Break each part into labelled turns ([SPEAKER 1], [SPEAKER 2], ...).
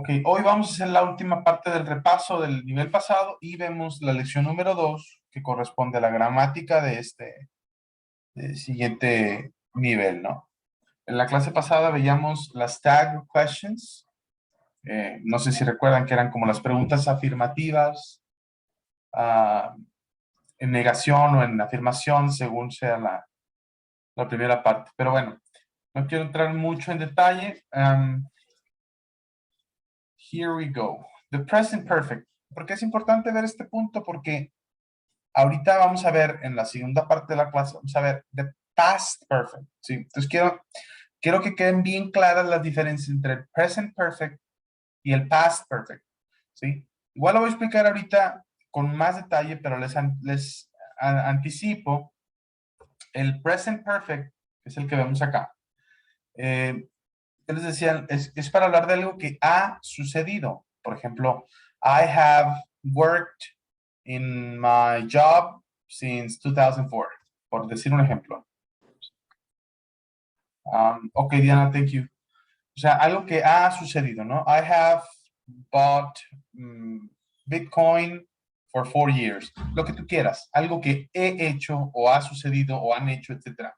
[SPEAKER 1] Ok, hoy vamos a hacer la última parte del repaso del nivel pasado y vemos la lección número 2 que corresponde a la gramática de este siguiente nivel, ¿no? En la clase pasada veíamos las tag questions. No sé si recuerdan que eran como las preguntas afirmativas, en negación o en afirmación, según sea la primera parte. Pero bueno, no quiero entrar mucho en detalle. Here we go. The present perfect. ¿Por qué es importante ver este punto? Porque ahorita vamos a ver en la segunda parte de la clase, vamos a ver the past perfect. ¿Sí? Entonces quiero que queden bien claras las diferencias entre el present perfect y el past perfect. ¿Sí? Igual lo voy a explicar ahorita con más detalle, pero les anticipo el present perfect, que es el que vemos acá. Yo les decía, es para hablar de algo que ha sucedido. Por ejemplo, I have worked in my job since 2004, por decir un ejemplo. Ok, Diana, thank you. O sea, algo que ha sucedido, ¿no? I have bought Bitcoin for 4 years. Lo que tú quieras. Algo que he hecho o ha sucedido o han hecho, etc.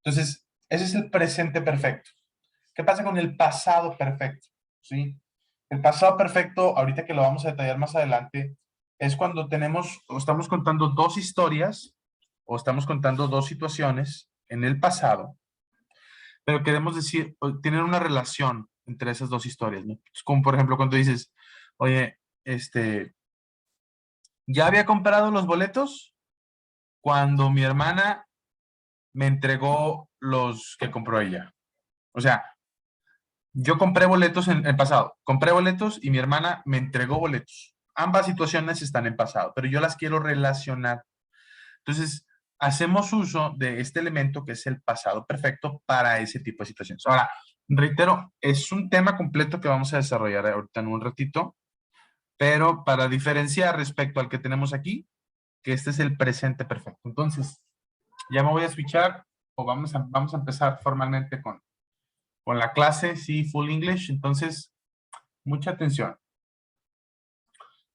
[SPEAKER 1] Entonces, ese es el presente perfecto. ¿Qué pasa con el pasado perfecto? ¿Sí? El pasado perfecto, ahorita que lo vamos a detallar más adelante, es cuando tenemos o estamos contando dos historias o estamos contando dos situaciones en el pasado, pero queremos decir, tienen una relación entre esas dos historias, ¿no? Es como por ejemplo cuando dices, oye, ya había comprado los boletos cuando mi hermana me entregó los que compró ella. O sea, yo compré boletos en el pasado. Compré boletos y mi hermana me entregó boletos. Ambas situaciones están en pasado, pero yo las quiero relacionar. Entonces, hacemos uso de este elemento que es el pasado perfecto para ese tipo de situaciones. Ahora, reitero, es un tema completo que vamos a desarrollar ahorita en un ratito, pero para diferenciar respecto al que tenemos aquí, que este es el presente perfecto. Entonces, ya me voy a switchar o vamos a empezar formalmente con la clase, sí, full English. Entonces, mucha atención.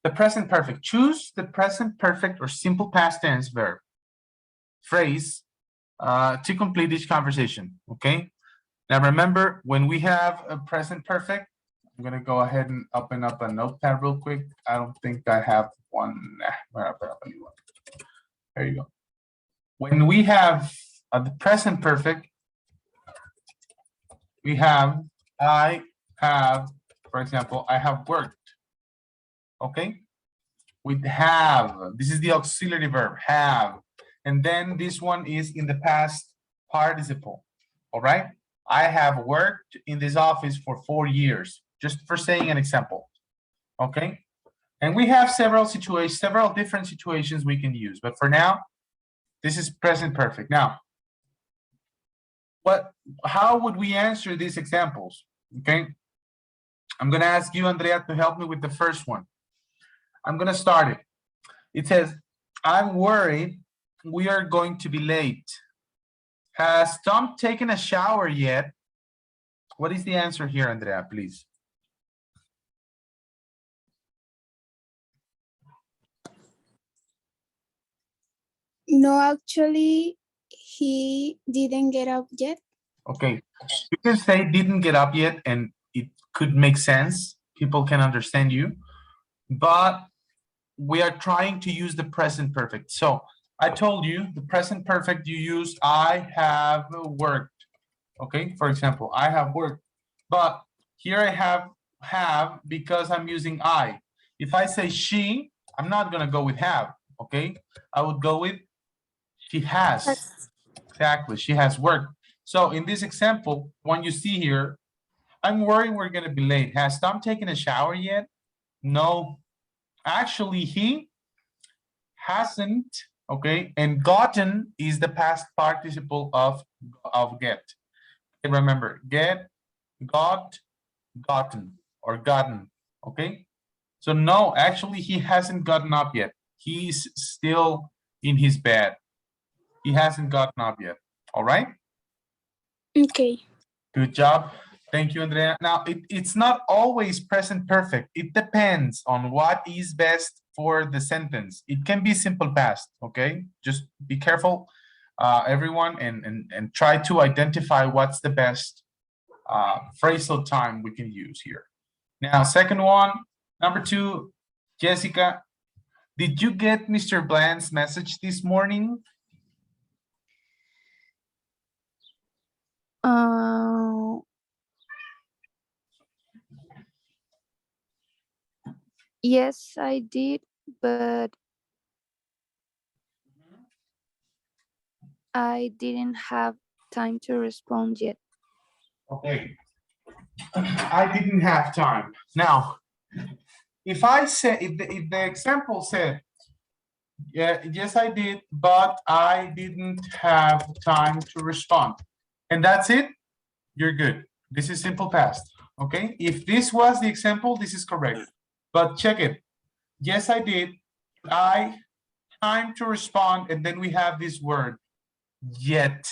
[SPEAKER 1] The present perfect. Choose the present perfect or simple past tense verb phrase to complete each conversation, okay? Now remember, when we have a present perfect, I'm going to go ahead and open up a notepad real quick. I don't think I have one. There you go. When we have the present perfect, we have, I have, for example, I have worked. Okay? With have, this is the auxiliary verb, have. And then this one is in the past participle. All right? I have worked in this office for 4 years, just for saying an example. Okay? And we have several different situations we can use. But for now, this is present perfect. Now, how would we answer these examples? Okay? I'm going to ask you, Andrea, to help me with the first one. I'm going to start it. It says, I'm worried we are going to be late. Has Tom taken a shower yet? What is the answer here, Andrea, please?
[SPEAKER 2] No, actually, he didn't get up yet.
[SPEAKER 1] Okay, you can say didn't get up yet and it could make sense. People can understand you, but we are trying to use the present perfect. So I told you the present perfect you use I have worked. Okay, for example, I have worked, but here I have because I'm using I. If I say she, I'm not gonna go with have, okay? I would go with she has. Exactly, she has worked. So in this example, when you see here, I'm worried we're gonna be late. Has Tom taken a shower yet? No, actually he hasn't, okay? And gotten is the past participle of get. And remember, get, got, gotten, or gotten, okay? So no, actually he hasn't gotten up yet. He's still in his bed. He hasn't gotten up yet, all right?
[SPEAKER 2] Okay.
[SPEAKER 1] Good job. Thank you, Andrea. Now, it's not always present perfect. It depends on what is best for the sentence. It can be simple past, okay? Just be careful, everyone, and try to identify what's the best phrasal time we can use here. Now, second one, number 2, Jessica, did you get Mr. Bland's message this morning?
[SPEAKER 3] Yes, I did, but I didn't have time to respond yet.
[SPEAKER 1] Okay. I didn't have time. Now, if I say, if the example said, yeah, yes, I did, but I didn't have time to respond, and that's it, you're good. This is simple past, okay? If this was the example, this is correct. But check it. Yes, I did. I time to respond, and then we have this word, yet.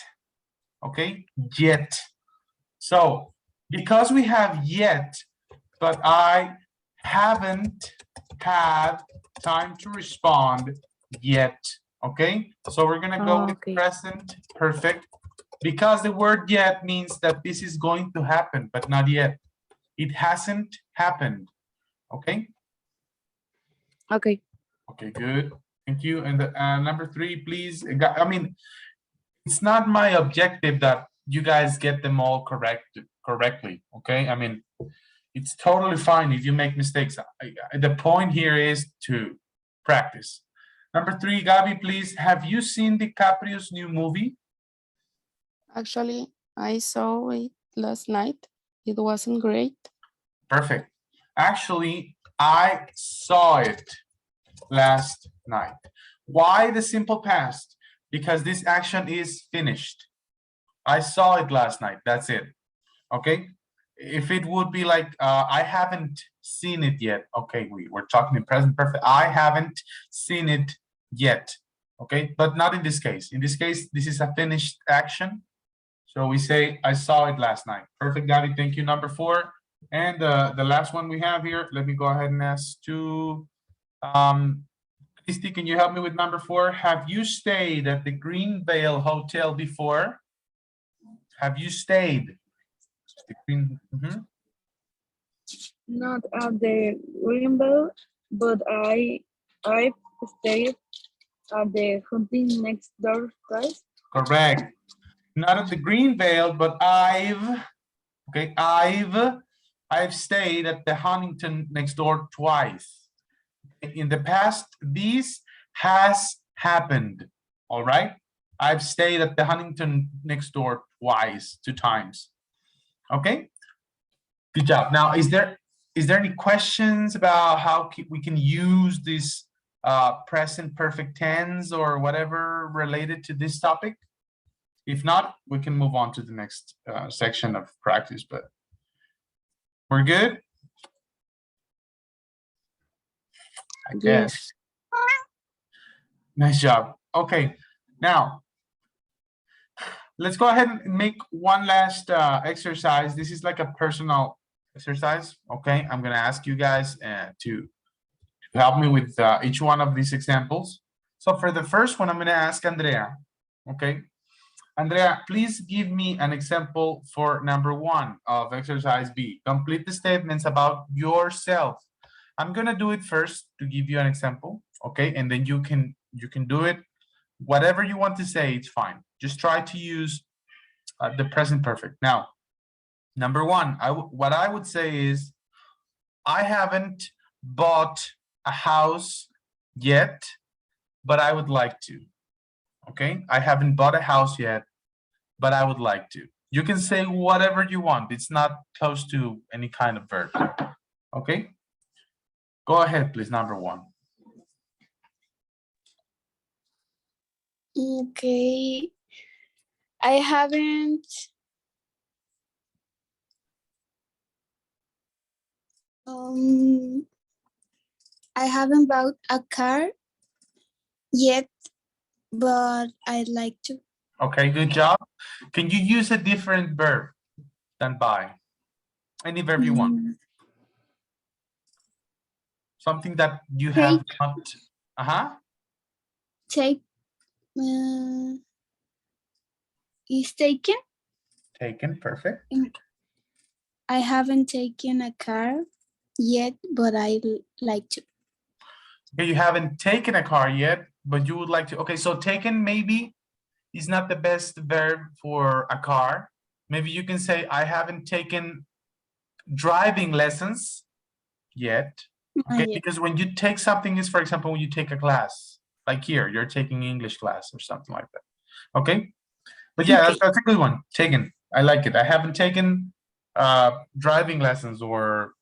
[SPEAKER 1] Okay, yet. So because we have yet, but I haven't had time to respond yet. Okay, so we're gonna go with present perfect because the word yet means that this is going to happen, but not yet. It hasn't happened. Okay.
[SPEAKER 3] Okay.
[SPEAKER 1] Okay, good. Thank you. And number 3, please. I mean, it's not my objective that you guys get them all correctly. Okay. I mean, it's totally fine if you make mistakes. The point here is to practice. Number 3, Gabby, please. Have you seen DiCaprio's new movie?
[SPEAKER 4] Actually, I saw it last night. It wasn't great.
[SPEAKER 1] Perfect. Actually, I saw it last night. Why the simple past? Because this action is finished. I saw it last night. That's it. Okay. If it would be like, I haven't seen it yet. Okay, we're talking in present perfect. I haven't seen it yet. Okay, but not in this case. In this case, this is a finished action. So we say, I saw it last night. Perfect, Gabby. Thank you. Number 4. And the last one we have here, let me go ahead and ask to Christy, can you help me with number 4? Have you stayed at the Greenvale Hotel before? Have you stayed?
[SPEAKER 5] Not at the Greenville, but I stayed at the hunting next door place.
[SPEAKER 1] Correct. Not at the Greenvale, but I've stayed at the Huntington next door twice. In the past, this has happened. All right. I've stayed at the Huntington next door twice, 2 times. Okay. Good job. Now, is there any questions about how we can use this present perfect tense or whatever related to this topic? If not, we can move on to the next section of practice, but we're good? I guess. Nice job. Okay, now let's go ahead and make one last exercise. This is like a personal exercise. Okay, I'm gonna ask you guys to help me with each one of these examples. So for the first one, I'm gonna ask Andrea. Okay, Andrea, please give me an example for number 1 of exercise B. Complete the statements about yourself. I'm gonna do it first to give you an example, okay? And then you can do it. Whatever you want to say, it's fine. Just try to use the present perfect. Now, number 1, what I would say is, I haven't bought a house yet, but I would like to. Okay, I haven't bought a house yet, but I would like to. You can say whatever you want. It's not close to any kind of verb. Okay, go ahead, please. Number 1.
[SPEAKER 2] Okay. I haven't bought a car yet, but I'd like to.
[SPEAKER 1] Okay, good job. Can you use a different verb than buy? Any verb you want. Something that you have not.
[SPEAKER 2] Take is taken.
[SPEAKER 1] Taken, perfect.
[SPEAKER 2] I haven't taken a car yet, but I like to.
[SPEAKER 1] Okay, you haven't taken a car yet, but you would like to. Okay, so taken maybe is not the best verb for a car. Maybe you can say, I haven't taken driving lessons yet. Okay,
[SPEAKER 2] Yeah.
[SPEAKER 1] because when you take something is, for example, when you take a class, like here, you're taking English class or something like that. Okay, but yeah,
[SPEAKER 2] Okay.
[SPEAKER 1] that's a good one. Taken, I like it. I haven't taken driving lessons or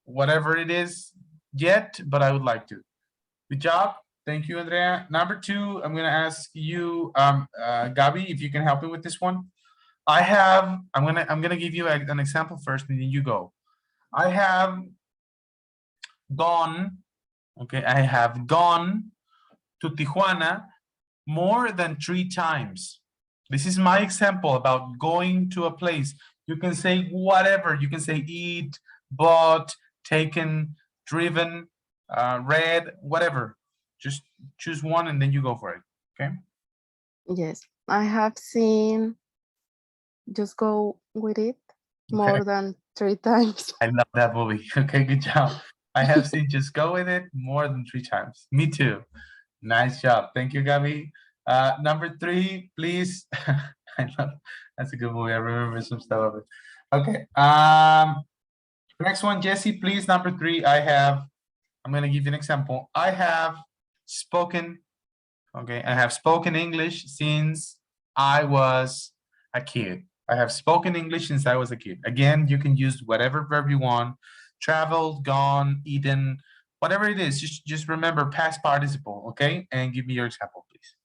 [SPEAKER 1] whatever it is yet, but I would like to. Good job. Thank you, Andrea. Number 2, I'm going to ask you, Gabi, if you can help me with this one. I'm gonna give you an example first, and then you go. I have gone, okay, I have gone to Tijuana more than 3 times. This is my example about going to a place. You can say whatever. You can say eat, bought, taken, driven, read, whatever. Just choose one and then you go for it. Okay.
[SPEAKER 4] Yes, I have seen Just Go With It more than 3 times.
[SPEAKER 1] I love that movie. Okay, good job. I have seen Just Go With It more than 3 times. Me too. Nice job. Thank you, Gabby. Number 3, please. I love, that's a good movie. I remember some stuff of it. Okay. Next one, Jesse, please. Number 3, I'm going to give you an example. I have spoken, okay, I have spoken English since I was a kid. I have spoken English since I was a kid. Again, you can use whatever verb you want. Traveled, gone, eaten, whatever it is. Just remember past participle, okay? And give me your example, please.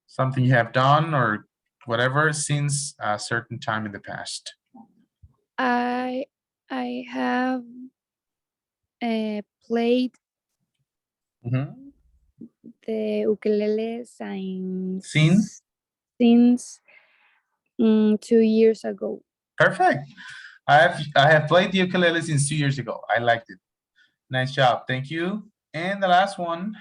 [SPEAKER 1] Something you have done or whatever since a certain time in the past.
[SPEAKER 3] I have played the ukulele since 2 years ago.
[SPEAKER 1] Perfect. I have played the ukulele since 2 years ago. I liked it. Nice job. Thank you. And the last one,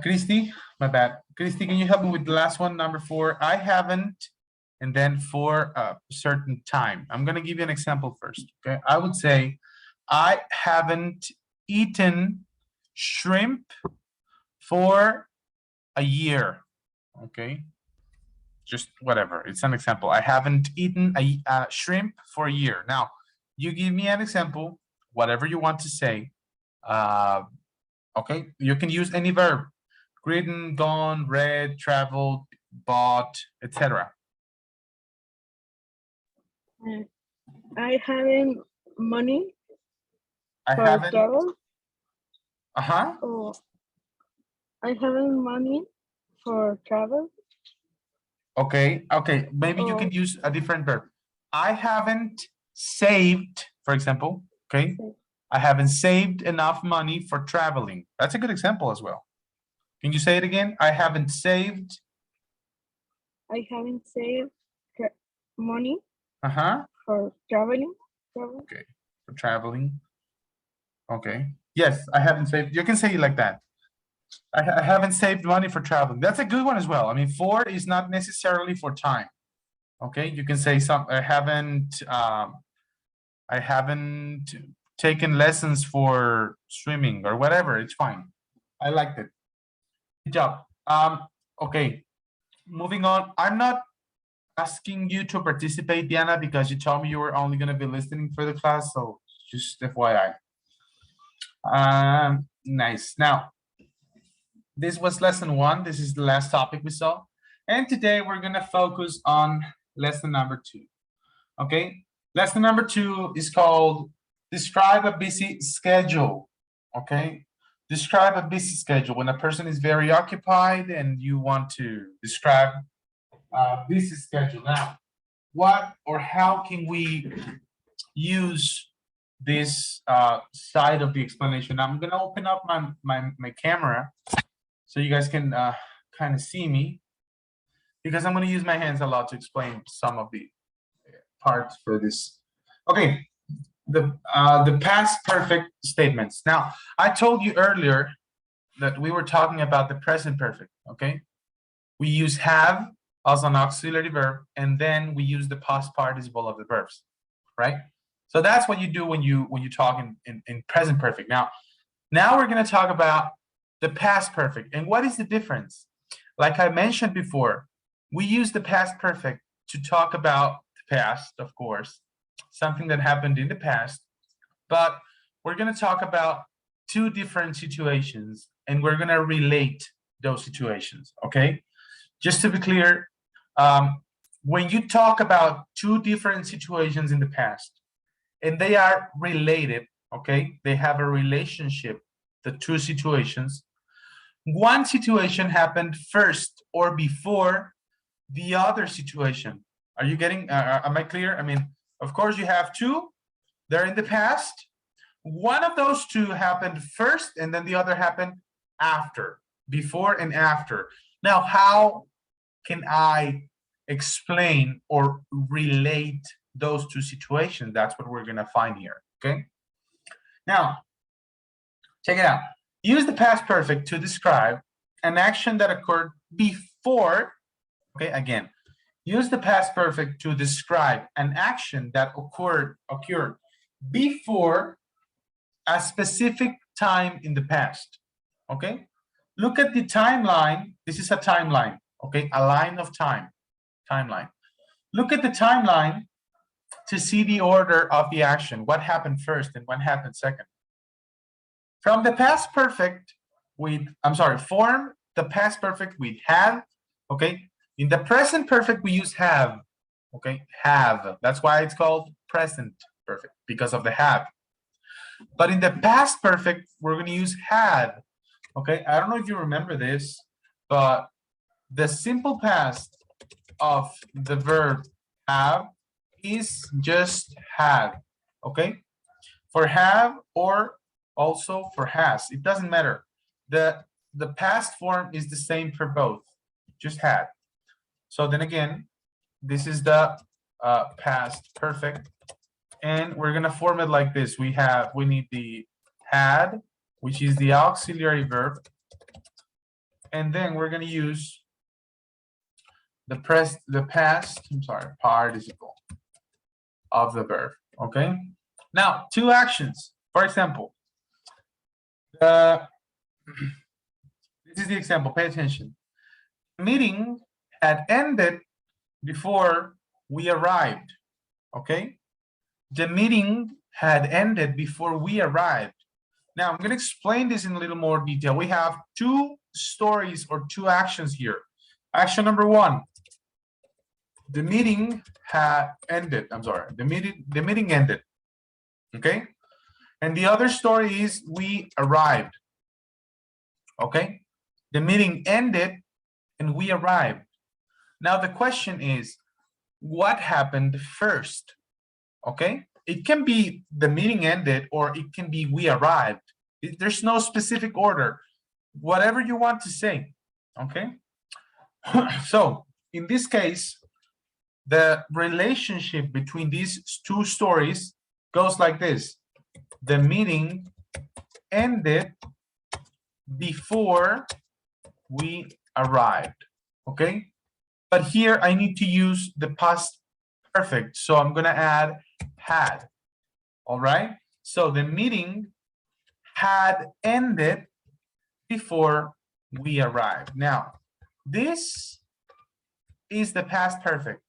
[SPEAKER 1] Christy, my bad. Christy, can you help me with the last one, number 4? I haven't, and then for a certain time. I'm going to give you an example first. Okay. I would say, I haven't eaten shrimp for a year. Okay. Just whatever. It's an example. I haven't eaten a shrimp for a year. Now, you give me an example, whatever you want to say. Okay, you can use any verb. Ridden, gone, read, traveled, bought, etc.
[SPEAKER 5] I haven't money
[SPEAKER 1] I
[SPEAKER 5] for
[SPEAKER 1] haven't.
[SPEAKER 5] travel.
[SPEAKER 1] Oh,
[SPEAKER 5] I haven't money for travel.
[SPEAKER 1] okay, okay. Maybe you can use a different verb. I haven't saved, for example. Okay, I haven't saved enough money for traveling. That's a good example as well. Can you say it again? I haven't saved.
[SPEAKER 5] I haven't saved money
[SPEAKER 1] For
[SPEAKER 5] traveling.
[SPEAKER 1] Okay, for traveling. Okay. Yes, I haven't saved. You can say it like that. I haven't saved money for traveling. That's a good one as well. I mean, for is not necessarily for time. Okay, you can say I haven't taken lessons for swimming or whatever. It's fine. I liked it. Good job. Okay, moving on. I'm not asking you to participate, Diana, because you told me you were only going to be listening for the class. So just FYI. Nice. Now, this was lesson 1. This is the last topic we saw. And today we're going to focus on lesson number 2. Okay. Lesson number 2 is called Describe a Busy Schedule. Okay. Describe a busy schedule. When a person is very occupied and you want to describe a busy schedule. Now, what or how can we use this side of the explanation? I'm going to open up my camera so you guys can kind of see me. because I'm going to use my hands a lot to explain some of the parts for this. Okay, the past perfect statements. Now, I told you earlier that we were talking about the present perfect, okay? We use have as an auxiliary verb, and then we use the past participle of the verbs, right? So that's what you do when you talk in present perfect. Now we're going to talk about the past perfect. And what is the difference? Like I mentioned before, we use the past perfect to talk about the past, of course, something that happened in the past, but we're going to talk about two different situations, and we're going to relate those situations, okay? Just to be clear, when you talk about two different situations in the past, and they are related, okay? They have a relationship, the two situations. One situation happened first or before the other situation. Are you getting, am I clear? I mean, of course you have two, they're in the past. One of those two happened first, and then the other happened after, before and after. Now, how can I explain or relate those two situations? That's what we're going to find here, okay? Now, check it out. Use the past perfect to describe an action that occurred before, okay, again, use the past perfect to describe an action that occurred before a specific time in the past, okay? Look at the timeline. This is a timeline, okay? A line of time, timeline. Look at the timeline to see the order of the action, what happened first and what happened second. From the past perfect, form the past perfect with have, okay? In the present perfect, we use have, okay? Have, that's why it's called present perfect, because of the have. But in the past perfect, we're gonna use had, okay? I don't know if you remember this, but the simple past of the verb have is just had, okay? For have or also for has, it doesn't matter. The past form is the same for both, just had. So then again, this is the past perfect, and we're gonna form it like this. We need the had, which is the auxiliary verb, and then we're gonna use the past participle of the verb, okay? Now, two actions. For example, this is the example, pay attention. The meeting had ended before we arrived, okay? The meeting had ended before we arrived. Now, I'm gonna explain this in a little more detail. We have two stories or two actions here. Action number one, the meeting had ended. The meeting ended, okay? And the other story is we arrived, okay? The meeting ended and we arrived. Now the question is, what happened first, okay? It can be the meeting ended or it can be we arrived. There's no specific order, whatever you want to say, okay? So in this case, the relationship between these two stories goes like this. The meeting ended before we arrived, okay? But here I need to use the past perfect, so I'm gonna add had, all right? So the meeting had ended before we arrived. Now, this is the past perfect,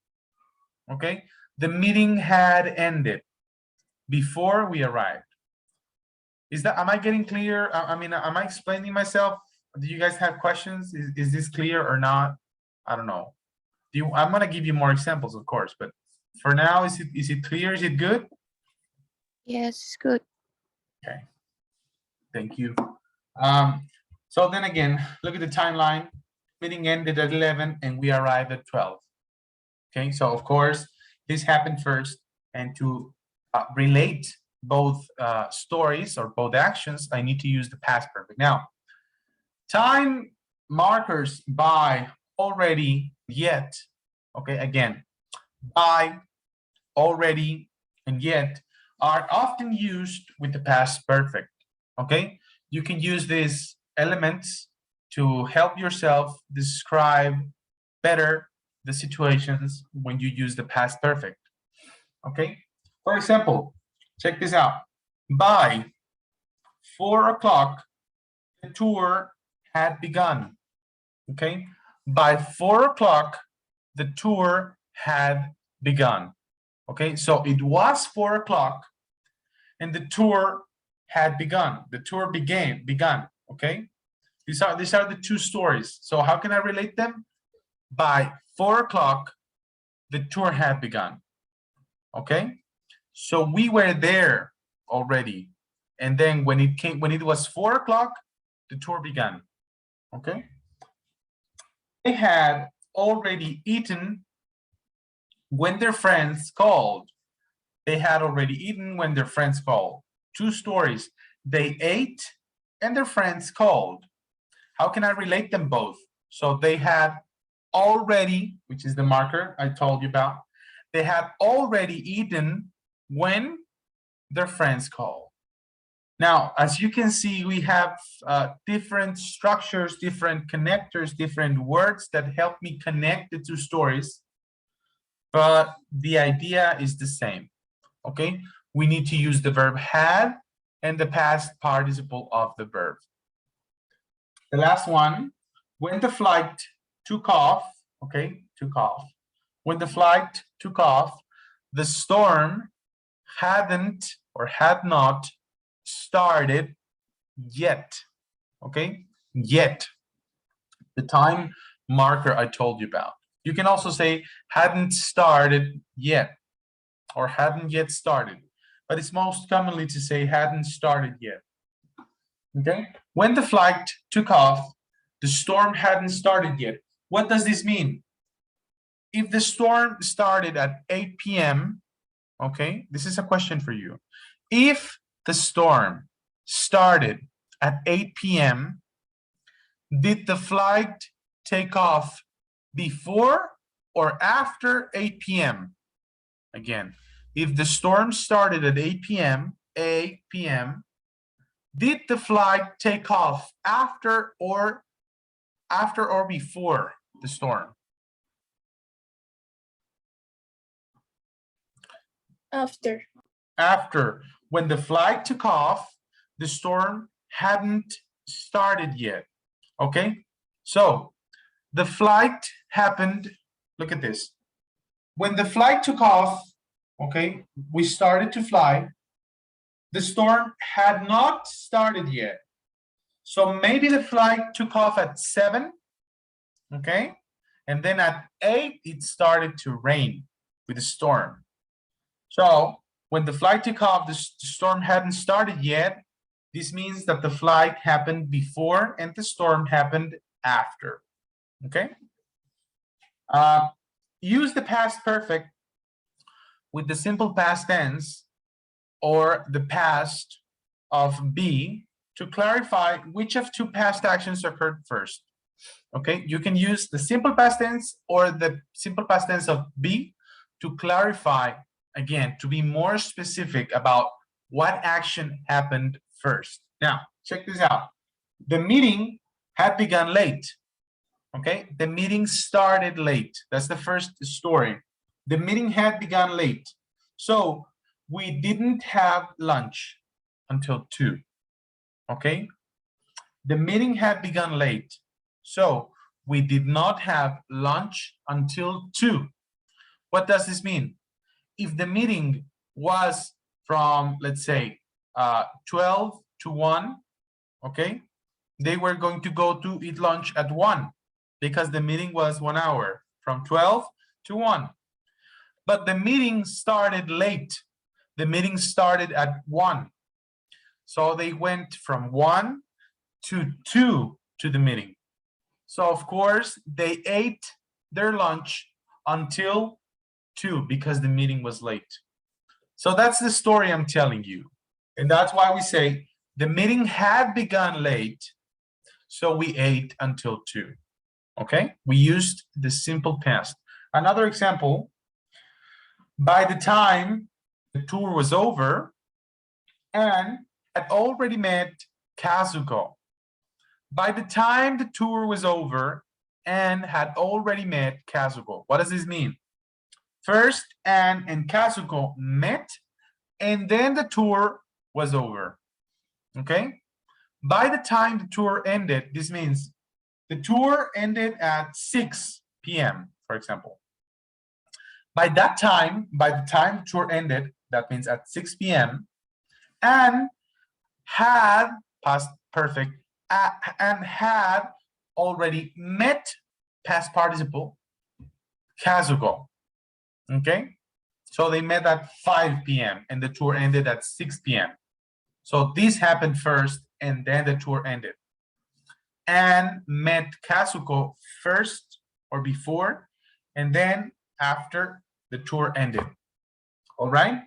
[SPEAKER 1] okay? The meeting had ended before we arrived. Am I getting clear? I mean, am I explaining myself? Do you guys have questions? Is this clear or not? I don't know. I'm gonna give you more examples, of course, but for now, is it clear? Is it good?
[SPEAKER 3] Yes, good.
[SPEAKER 1] Okay, thank you. So then again, look at the timeline. Meeting ended at 11 and we arrived at 12. Okay, so of course, this happened first, and to relate both stories or both actions, I need to use the past perfect. Now, time markers by already yet. Okay, again, by, already, and yet are often used with the past perfect. Okay, you can use these elements to help yourself describe better the situations when you use the past perfect. Okay, for example, check this out. By 4 o'clock, the tour had begun. Okay, by 4 o'clock, the tour had begun. Okay, so it was 4 o'clock and the tour had begun. The tour begun. Okay, these are the two stories. So how can I relate them? By 4 o'clock, the tour had begun. Okay, so we were there already, and then when it was 4 o'clock, the tour began. Okay, they had already eaten when their friends called. They had already eaten when their friends called. Two stories. They ate and their friends called. How can I relate them both? So they had already, which is the marker I told you about, they had already eaten when their friends called. Now, as you can see, we have different structures, different connectors, different words that help me connect the two stories, but the idea is the same. Okay, we need to use the verb had and the past participle of the verb. The last one, when the flight took off, okay, took off. When the flight took off, the storm hadn't or had not started yet, okay, yet. The time marker I told you about. You can also say hadn't started yet or hadn't yet started, but it's most commonly to say hadn't started yet. Okay, when the flight took off, the storm hadn't started yet. What does this mean? If the storm started at 8 p.m., okay, this is a question for you. If the storm started at 8 p.m., did the flight take off before or after 8 p.m.? Again, if the storm started at 8 p.m., did the flight take off after or before the storm?
[SPEAKER 2] After.
[SPEAKER 1] After. When the flight took off, the storm hadn't started yet. Okay, so the flight happened. Look at this. When the flight took off, okay, we started to fly. The storm had not started yet. So maybe the flight took off at 7, okay? And then at 8, it started to rain with a storm. So when the flight took off, the storm hadn't started yet. This means that the flight happened before and the storm happened after, okay? Use the past perfect with the simple past tense or the past of be to clarify which of two past actions occurred first. Okay, you can use the simple past tense or the simple past tense of be to clarify, again, to be more specific about what action happened first. Now, check this out. The meeting had begun late. Okay, the meeting started late. That's the first story. The meeting had begun late. So we didn't have lunch until 2. Okay, the meeting had begun late. So we did not have lunch until 2. What does this mean? If the meeting was from, let's say, 12 to 1, okay, they were going to go to eat lunch at 1 because the meeting was 1 hour, from 12 to 1. But the meeting started late. The meeting started at 1. So they went from 1 to 2 to the meeting. So of course, they ate their lunch until 2 because the meeting was late. So that's the story I'm telling you. And that's why we say the meeting had begun late, so we ate until 2. Okay, we used the simple past. Another example, by the time the tour was over, Anne had already met Kazuko. By the time the tour was over, Anne had already met Kazuko. What does this mean? First, Anne and Kazuko met, and then the tour was over. Okay? By the time the tour ended, this means the tour ended at 6 p.m., for example. By that time, by the time the tour ended, that means at 6 p.m., Anne had, past perfect, and had already met, past participle, Kazuko. Okay? So they met at 5 p.m. and the tour ended at 6 p.m. So this happened first and then the tour ended. Anne met Kazuko first or before, and then after the tour ended. All right?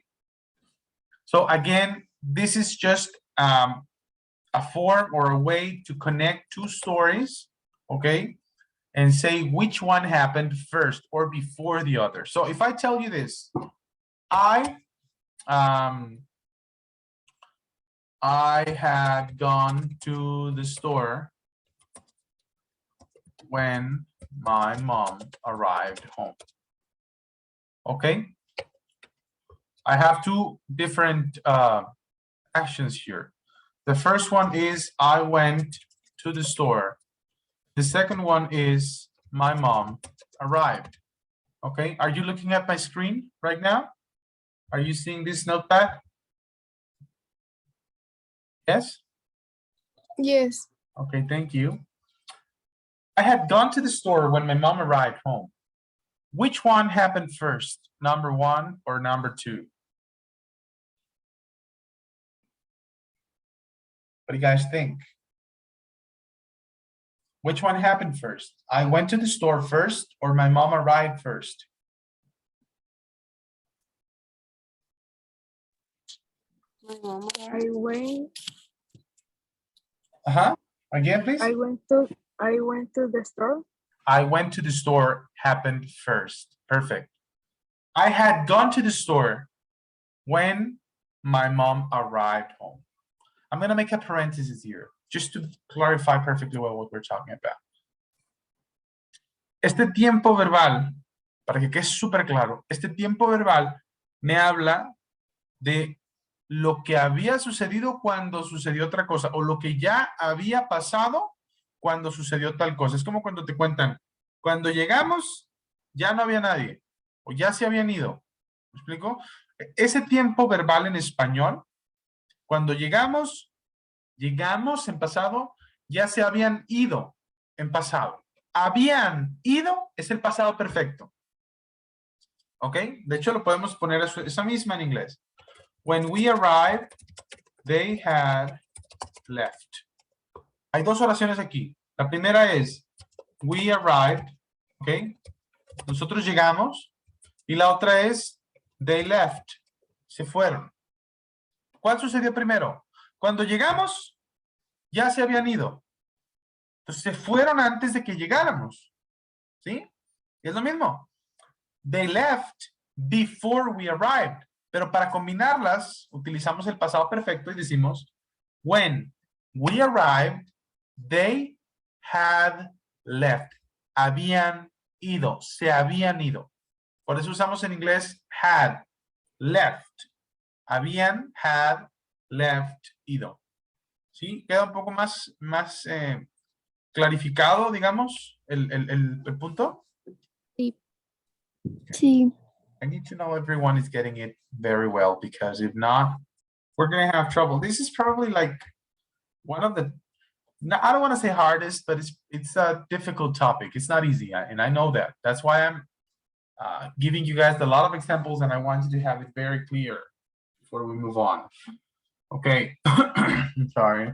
[SPEAKER 1] So again, this is just a form or a way to connect two stories, okay? And say which one happened first or before the other. So if I tell you this, I had gone to the store when my mom arrived home. Okay? I have two different actions here. The first one is I went to the store. The second one is my mom arrived. Okay, are you looking at my screen right now? Are you seeing this notepad? Yes?
[SPEAKER 2] Yes.
[SPEAKER 1] Okay, thank you. I had gone to the store when my mom arrived home. Which one happened first, number one or number two? What do you guys think? Which one happened first? I went to the store first or my mom arrived first?
[SPEAKER 5] I went.
[SPEAKER 1] Again, please.
[SPEAKER 5] I went to the store.
[SPEAKER 1] I went to the store happened first. Perfect. I had gone to the store when my mom arrived home. I'm going to make a parenthesis here just to clarify perfectly well what we're talking about. Este tiempo verbal, para que quede súper claro, este tiempo verbal me habla de lo que había sucedido cuando sucedió otra cosa o lo que ya había pasado cuando sucedió tal cosa. Es como cuando te cuentan, cuando llegamos ya no había nadie o ya se habían ido. ¿Me explico? Ese tiempo verbal en español, cuando llegamos en pasado, ya se habían ido en pasado. Habían ido es el pasado perfecto. ¿Ok? De hecho, lo podemos poner esa misma en inglés. When we arrived, they had left. Hay dos oraciones aquí. La primera es, we arrived, ¿ok? Nosotros llegamos. Y la otra es, they left. Se fueron. ¿Cuál sucedió primero? Cuando llegamos, ya se habían ido. Entonces, se fueron antes de que llegáramos. ¿Sí? Es lo mismo. They left before we arrived. Pero para combinarlas, utilizamos el pasado perfecto y decimos, when we arrived, they had left. Habían ido, se habían ido. Por eso usamos en inglés had, left. Habían, had, left, ido. ¿Sí? Queda un poco más clarificado, digamos, el punto.
[SPEAKER 2] Sí. Sí.
[SPEAKER 1] I need to know everyone is getting it very well, because if not, we're going to have trouble. This is probably like one of the, I don't want to say hardest, but it's a difficult topic. It's not easy, and I know that. That's why I'm giving you guys a lot of examples, and I want you to have it very clear before we move on. Okay, I'm sorry.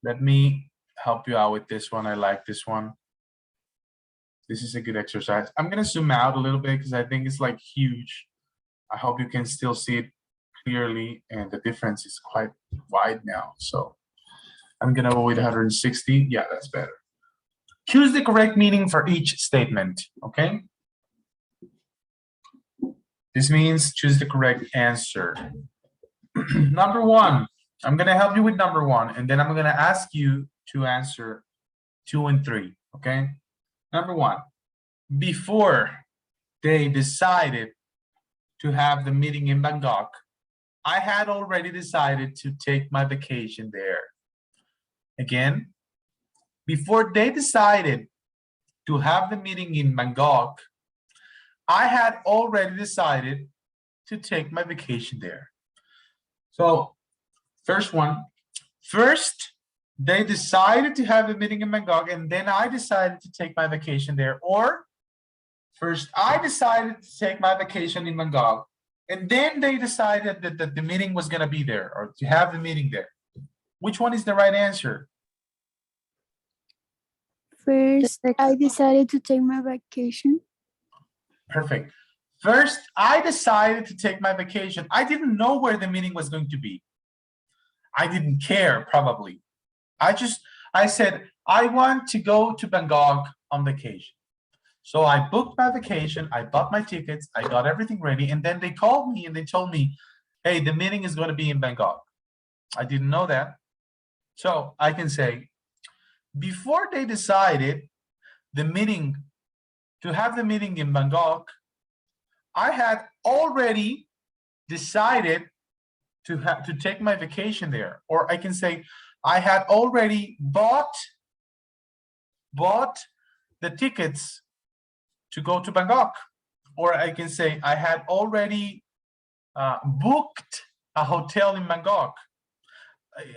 [SPEAKER 1] Let me help you out with this one. I like this one. This is a good exercise. I'm going to zoom out a little bit because I think it's like huge. I hope you can still see it clearly, and the difference is quite wide now. So I'm gonna go with 160. Yeah, that's better. Choose the correct meaning for each statement, okay? This means choose the correct answer. Number one, I'm gonna help you with number one, and then I'm gonna ask you to answer 2 and 3, okay? Number one, before they decided to have the meeting in Bangkok, I had already decided to take my vacation there. Again, before they decided to have the meeting in Bangkok, I had already decided to take my vacation there. So, first one, first, they decided to have a meeting in Bangkok, and then I decided to take my vacation there. Or, first, I decided to take my vacation in Bangkok, and then they decided that the meeting was going to be there, or to have the meeting there. Which one is the right answer?
[SPEAKER 2] First, I decided to take my vacation.
[SPEAKER 1] Perfect. First, I decided to take my vacation. I didn't know where the meeting was going to be. I didn't care, probably. I said, I want to go to Bangkok on vacation. So I booked my vacation, I bought my tickets, I got everything ready, and then they called me and they told me, hey, the meeting is going to be in Bangkok. I didn't know that. So I can say, before they decided the meeting, to have the meeting in Bangkok, I had already decided to take my vacation there. Or I can say, I had already bought the tickets to go to Bangkok. Or I can say, I had already booked a hotel in Bangkok.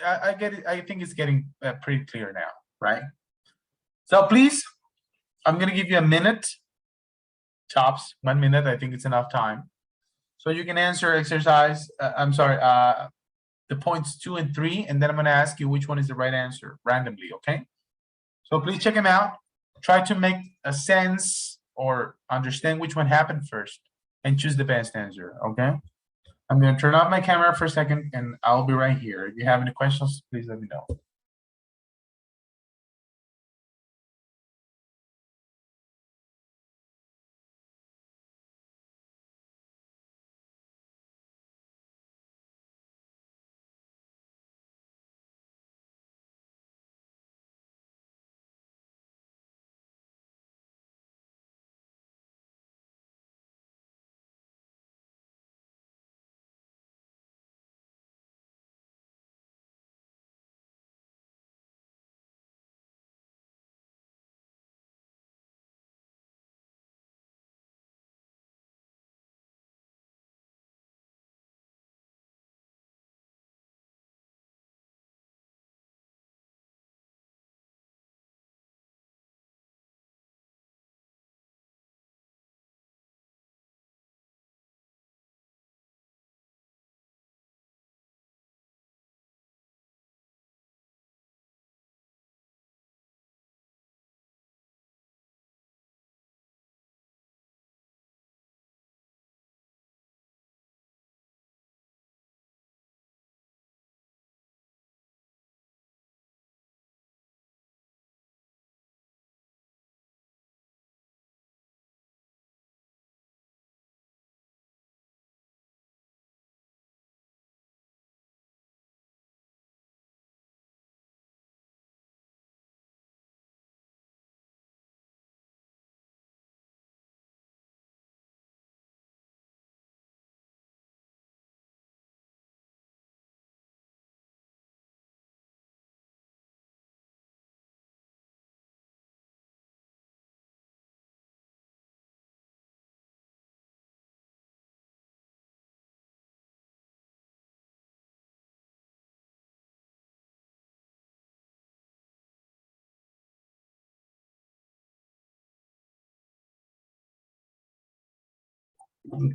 [SPEAKER 1] I get it. I think it's getting pretty clear now, right? So please, I'm going to give you a minute, tops, 1 minute. I think it's enough time. So you can answer exercise, the points 2 and 3, and then I'm going to ask you which one is the right answer randomly, okay? So please check them out. Try to make a sense or understand which one happened first and choose the best answer, okay? I'm going to turn off my camera for a second and I'll be right here. If you have any questions, please let me know.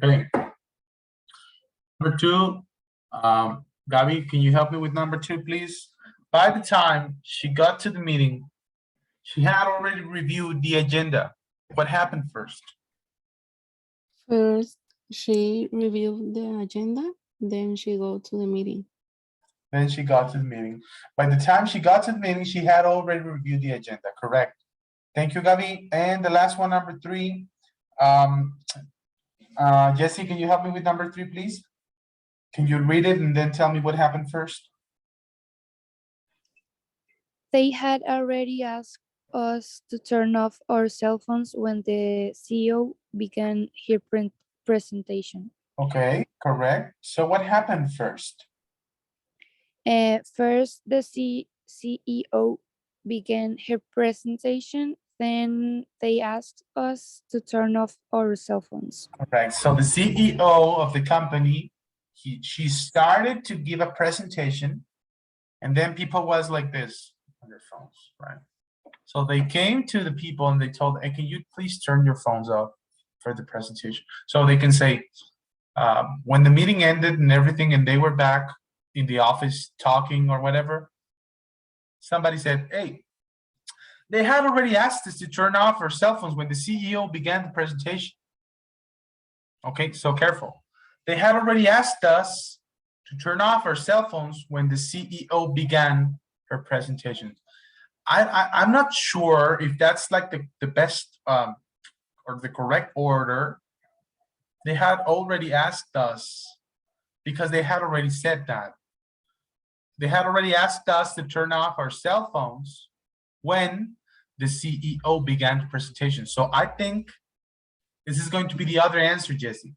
[SPEAKER 1] Okay. Number 2, Gabi, can you help me with number 2, please? By the time she got to the meeting, she had already reviewed the agenda. What happened first?
[SPEAKER 4] First, She reviewed the agenda, then she go to the meeting.
[SPEAKER 1] Then she got to the meeting. By the time she got to the meeting, she had already reviewed the agenda, correct? Thank you, Gabi. And the last one, number 3. Jesse, can you help me with number 3, please? Can you read it and then tell me what happened first?
[SPEAKER 3] They had already asked us to turn off our cell phones when the CEO began her presentation.
[SPEAKER 1] Okay, correct. So what happened first?
[SPEAKER 3] First, the CEO began her presentation, then they asked us to turn off our cell phones.
[SPEAKER 1] Correct. So the CEO of the company, she started to give a presentation, and then people was like this on their phones, right? So they came to the people and they told, hey, can you please turn your phones off for the presentation? So they can say, when the meeting ended and everything, and they were back in the office talking or whatever, somebody said, hey, they had already asked us to turn off our cell phones when the CEO began the presentation. Okay, so careful. They had already asked us to turn off our cell phones when the CEO began her presentation. I'm not sure if that's like the best or the correct order. They had already asked us because they had already said that. They had already asked us to turn off our cell phones when the CEO began the presentation. So I think this is going to be the other answer, Jesse.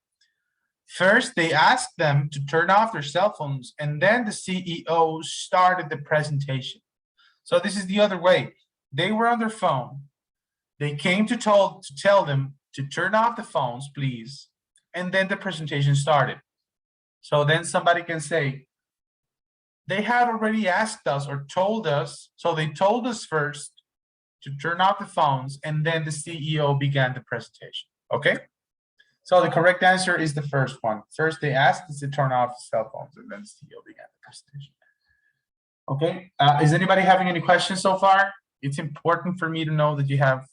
[SPEAKER 1] First, they asked them to turn off their cell phones, and then the CEO started the presentation. So this is the other way. They were on their phone. They came to tell them to turn off the phones, please. And then the presentation started. So then somebody can say, they had already asked us or told us, so they told us first to turn off the phones, and then the CEO began the presentation, okay? So the correct answer is the first one. First, they asked us to turn off the cell phones, and then the CEO began the presentation. Okay, is anybody having any questions so far? It's important for me to know that you have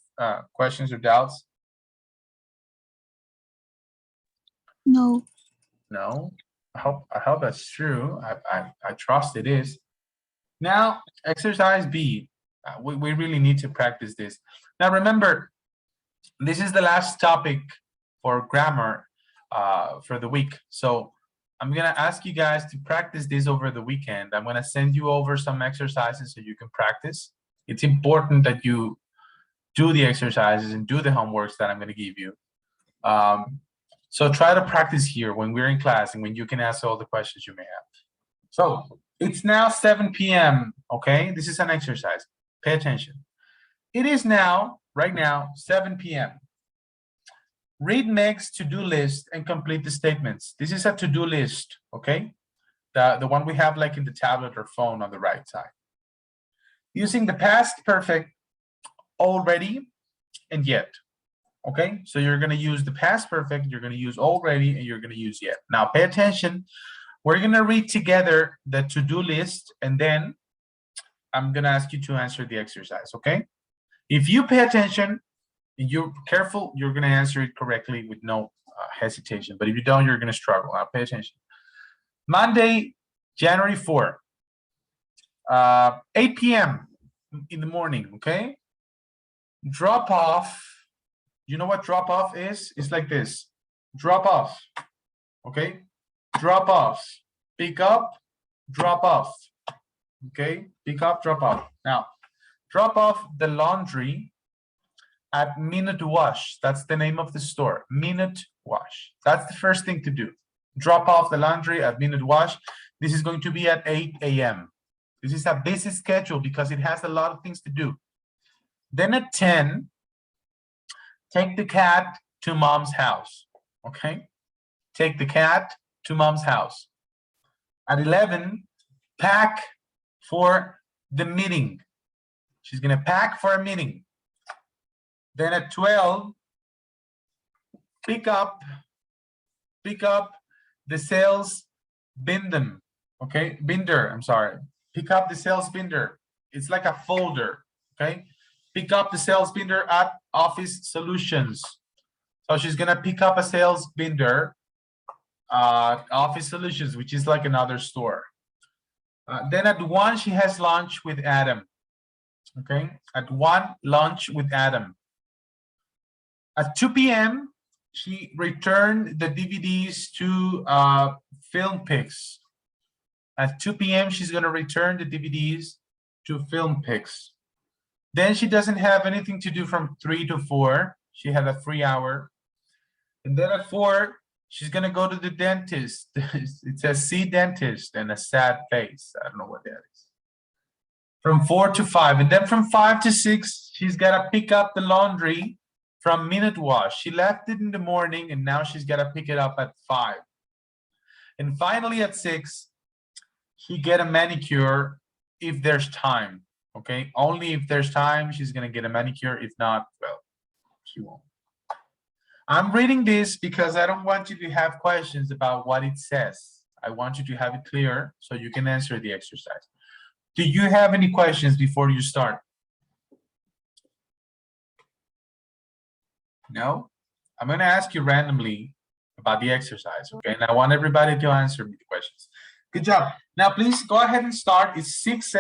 [SPEAKER 1] questions or doubts.
[SPEAKER 2] No.
[SPEAKER 1] No, I hope that's true. I trust it is. Now, exercise B. We really need to practice this. Now, remember, this is the last topic for grammar for the week. So I'm gonna ask you guys to practice this over the weekend. I'm gonna send you over some exercises so you can practice. It's important that you do the exercises and do the homeworks that I'm gonna give you. So try to practice here when we're in class and when you can ask all the questions you may have. So it's now 7 p.m. Okay, this is an exercise. Pay attention. It is now, right now, 7 p.m. Read Meg's to-do list and complete the statements. This is a to-do list, okay? The one we have like in the tablet or phone on the right side. Using the past perfect, already and yet, okay? So you're gonna use the past perfect, you're gonna use already, and you're gonna use yet. Now pay attention. We're gonna read together the to-do list, and then I'm gonna ask you to answer the exercise, okay? If you pay attention, and you're careful, you're going to answer it correctly with no hesitation. But if you don't, you're going to struggle. Now, pay attention. Monday, January 4, 8 p.m. in the morning, okay? Drop off. You know what drop off is? It's like this. Drop off, okay? Drop off. Pick up, drop off, okay? Pick up, drop off. Now, drop off the laundry at Minute Wash. That's the name of the store. Minute Wash. That's the first thing to do. Drop off the laundry at Minute Wash. This is going to be at 8 a.m. This is a busy schedule because it has a lot of things to do. Then at 10, take the cat to mom's house. Okay? Take the cat to mom's house. At 11, pack for the meeting. She's going to pack for a meeting. Then at 12, pick up the sales binder, okay? Binder, I'm sorry. Pick up the sales binder. It's like a folder, okay? Pick up the sales binder at Office Solutions. So she's gonna pick up a sales binder Office Solutions, which is like another store. Then at 1, she has lunch with Adam. Okay, at 1, lunch with Adam. At 2 p.m., she returned the DVDs to Film Picks. At 2 p.m., she's going to return the DVDs to Film Picks. Then she doesn't have anything to do from 3 to 4. She had a free hour. And then at 4, she's going to go to the dentist. It says, see dentist, and a sad face. I don't know what that is. From 4 to 5. And then from 5 to 6, she's got to pick up the laundry from Minute Wash. She left it in the morning, and now she's got to pick it up at 5. And finally at 6, she get a manicure if there's time. Okay, only if there's time, she's going to get a manicure. If not, well, she won't. I'm reading this because I don't want you to have questions about what it says. I want you to have it clear so you can answer the exercise. Do you have any questions before you start? No? I'm going to ask you randomly about the exercise, okay? And I want everybody to answer me the questions. Good job. Now, please go ahead and start. It's 6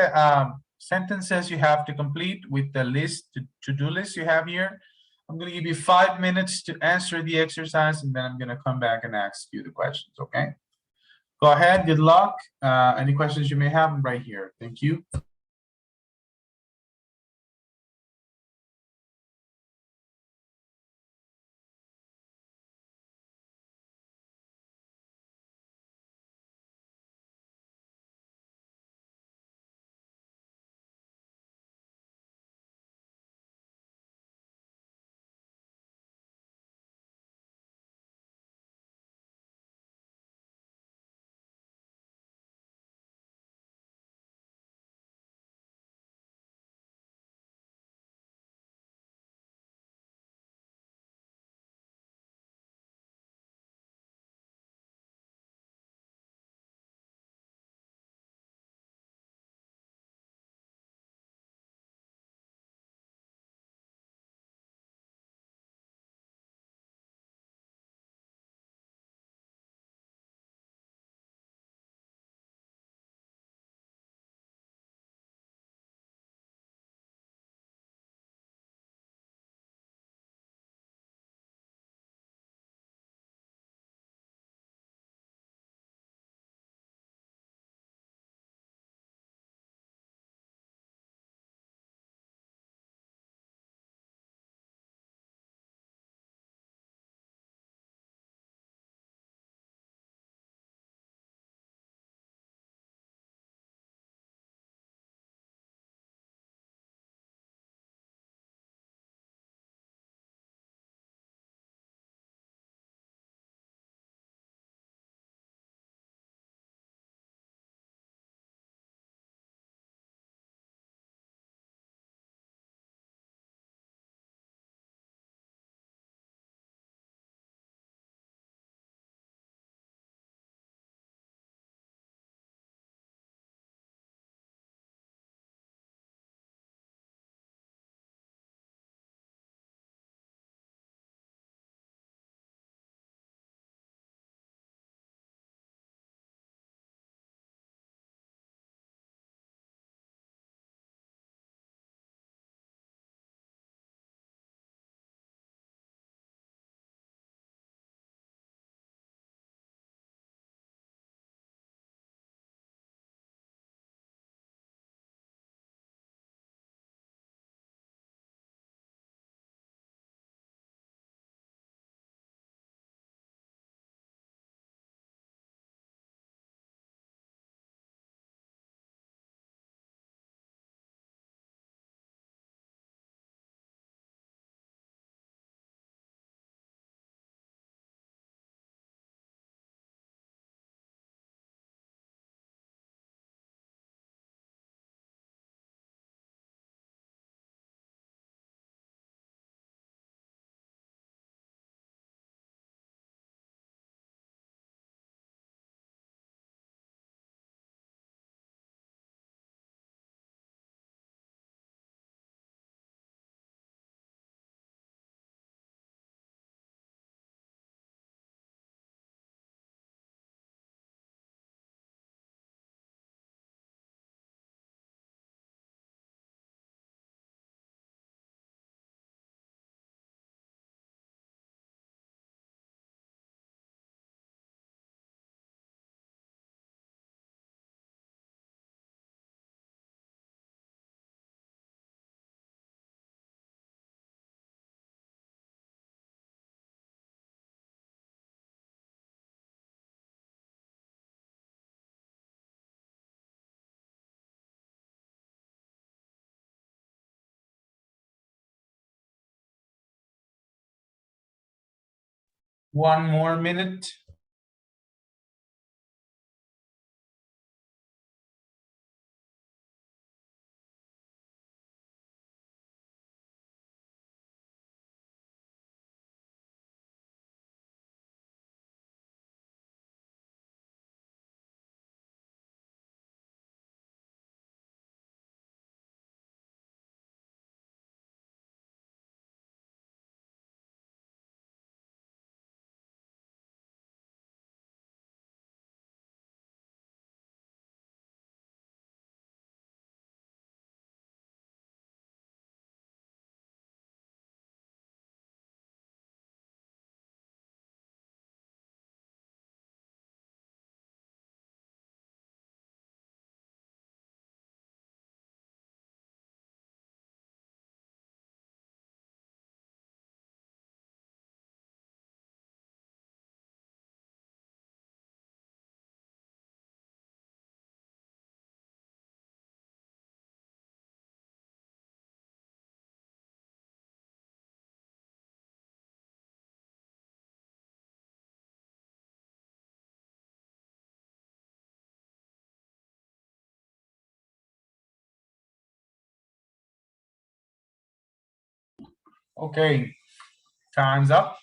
[SPEAKER 1] sentences you have to complete with the list, to-do list you have here. I'm going to give you 5 minutes to answer the exercise, and then I'm going to come back and ask you the questions, okay? Go ahead. Good luck. Any questions you may have, I'm right here. Thank you. One more minute. Okay, time's up.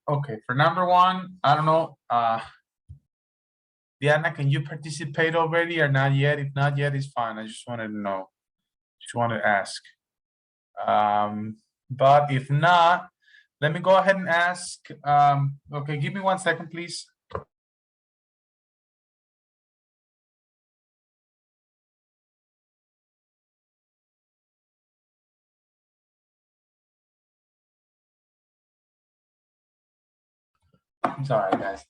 [SPEAKER 1] Okay, for number one, I don't know. Diana, can you participate already or not yet? If not yet, it's fine. I just wanted to know. Just want to ask. But if not, let me go ahead and ask. Okay, give me 1 second, please. I'm sorry, guys.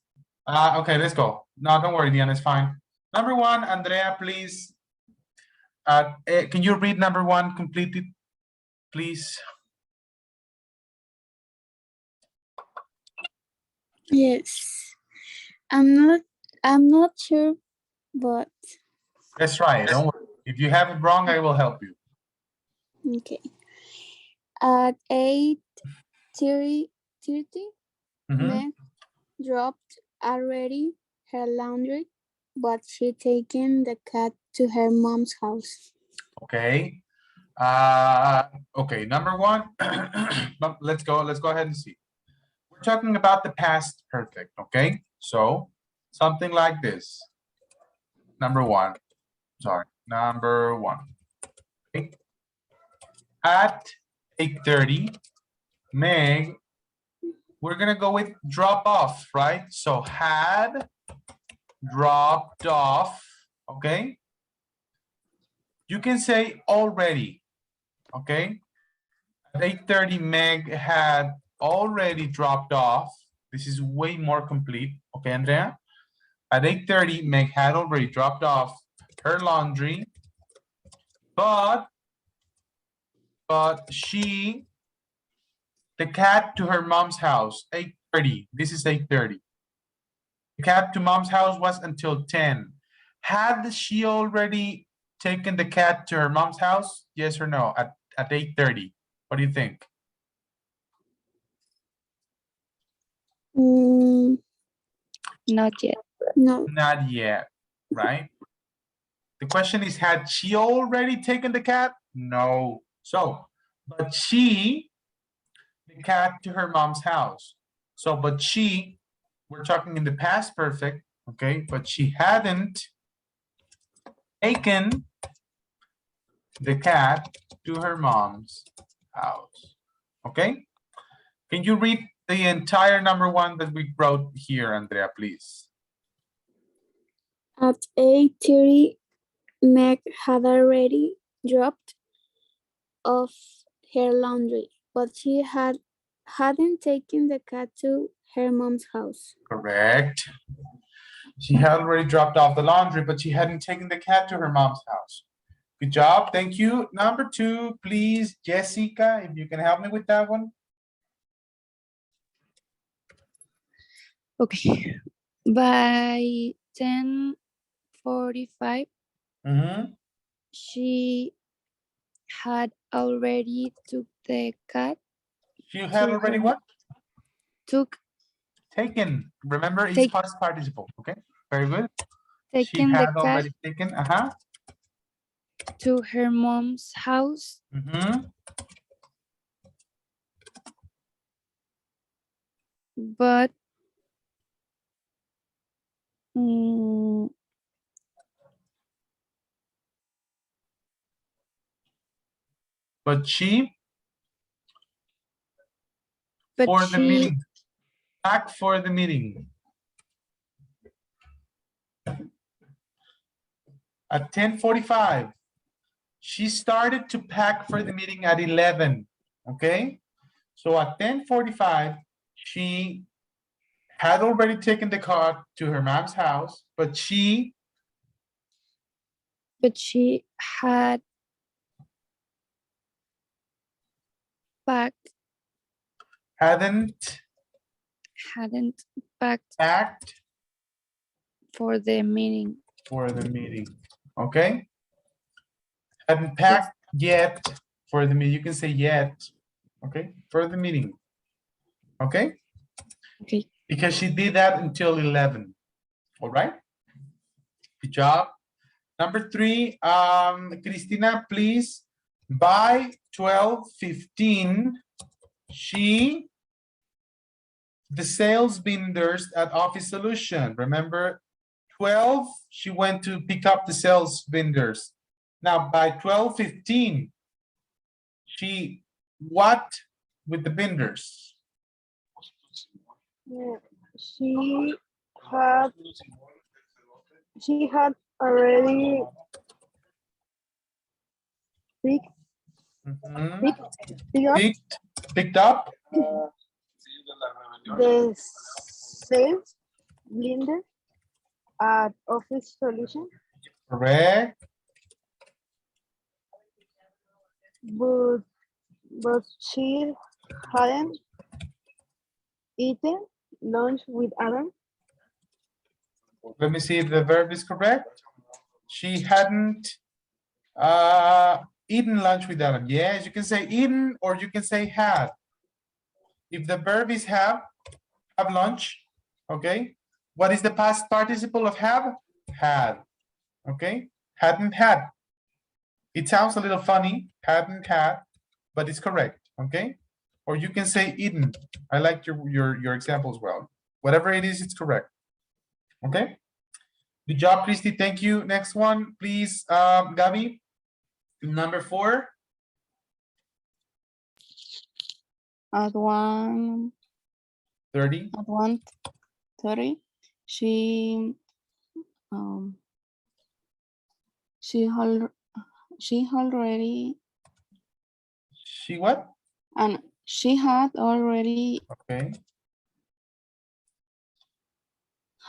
[SPEAKER 1] Okay, let's go. No, don't worry, Diana, it's fine. Number one, Andrea, please. Can you read number one completely, please?
[SPEAKER 2] Yes. I'm not sure, but
[SPEAKER 1] Let's try it. Don't worry. If you have it wrong, I will help you.
[SPEAKER 2] okay. At 8:30,
[SPEAKER 1] Mhm.
[SPEAKER 2] Meg dropped already her laundry, but she taken the cat to her mom's house.
[SPEAKER 1] Okay. Okay, number one. Let's go ahead and see. We're talking about the past perfect, okay? So something like this. Number one. Sorry, number one. Okay. At 8:30, Meg, we're gonna go with drop off, right? So had dropped off, okay? You can say already, okay? At 8:30, Meg had already dropped off. This is way more complete, okay, Andrea? At 8:30, Meg had already dropped off her laundry, but she, the cat to her mom's house, 8:30. This is 8:30. The cat to mom's house was until 10. Had she already taken the cat to her mom's house? Yes or no? At 8:30. What do you think?
[SPEAKER 3] Not yet.
[SPEAKER 2] No.
[SPEAKER 1] Not yet, right? The question is, had she already taken the cat? No. So, but she, the cat to her mom's house. So, but she, we're talking in the past perfect, okay? But she hadn't taken the cat to her mom's house, okay? Can you read the entire number one that we wrote here, Andrea, please?
[SPEAKER 2] At 8:30, Meg had already dropped off her laundry, but she hadn't taken the cat to her mom's house.
[SPEAKER 1] Correct. She had already dropped off the laundry, but she hadn't taken the cat to her mom's house. Good job. Thank you. Number two, please, Jessica, if you can help me with that one.
[SPEAKER 3] Okay. By 10:45, she had already took the cat
[SPEAKER 1] She had already what?
[SPEAKER 3] Took
[SPEAKER 1] Taken. Remember, it's
[SPEAKER 3] Take-
[SPEAKER 1] past participle. Okay, very good. She
[SPEAKER 3] taken the
[SPEAKER 1] had
[SPEAKER 3] cat
[SPEAKER 1] already taken.
[SPEAKER 3] to her mom's house, but mm,
[SPEAKER 1] But she
[SPEAKER 3] but
[SPEAKER 1] for the
[SPEAKER 3] she
[SPEAKER 1] meeting. Back for the meeting. At 10:45. She started to pack for the meeting at 11. Okay. So at 10:45, she had already taken the car to her mom's house, but she
[SPEAKER 3] had packed
[SPEAKER 1] hadn't
[SPEAKER 3] packed
[SPEAKER 1] packed
[SPEAKER 3] for the meeting.
[SPEAKER 1] for the meeting. Okay. Hadn't packed yet for the meeting. You can say yet. Okay. For the meeting. Okay.
[SPEAKER 3] Okay.
[SPEAKER 1] Because she did that until 11. All right. Good job. Number 3, Cristina, please. By 12:15, the sales vendors at Office Solution. Remember, 12, she went to pick up the sales vendors. Now, by 12:15, she what with the vendors?
[SPEAKER 5] Yeah, she had already picked
[SPEAKER 1] Mhm. Picked up.
[SPEAKER 5] the sales blender at Office Solution,
[SPEAKER 1] Correct.
[SPEAKER 5] but she hadn't eaten lunch with Adam.
[SPEAKER 1] Let me see if the verb is correct. She hadn't eaten lunch with Adam. Yes, you can say eaten or you can say had. If the verb is have lunch, okay? What is the past participle of have? Had, okay? Hadn't had. It sounds a little funny, hadn't had, but it's correct, okay? Or you can say eaten. I like your example as well. Whatever it is, it's correct, okay? Good job, Christy, thank you. Next one, please, Gabby. Number 4.
[SPEAKER 4] At
[SPEAKER 1] 30.
[SPEAKER 4] 1:30, she already
[SPEAKER 1] She what?
[SPEAKER 4] and she had already
[SPEAKER 1] Okay.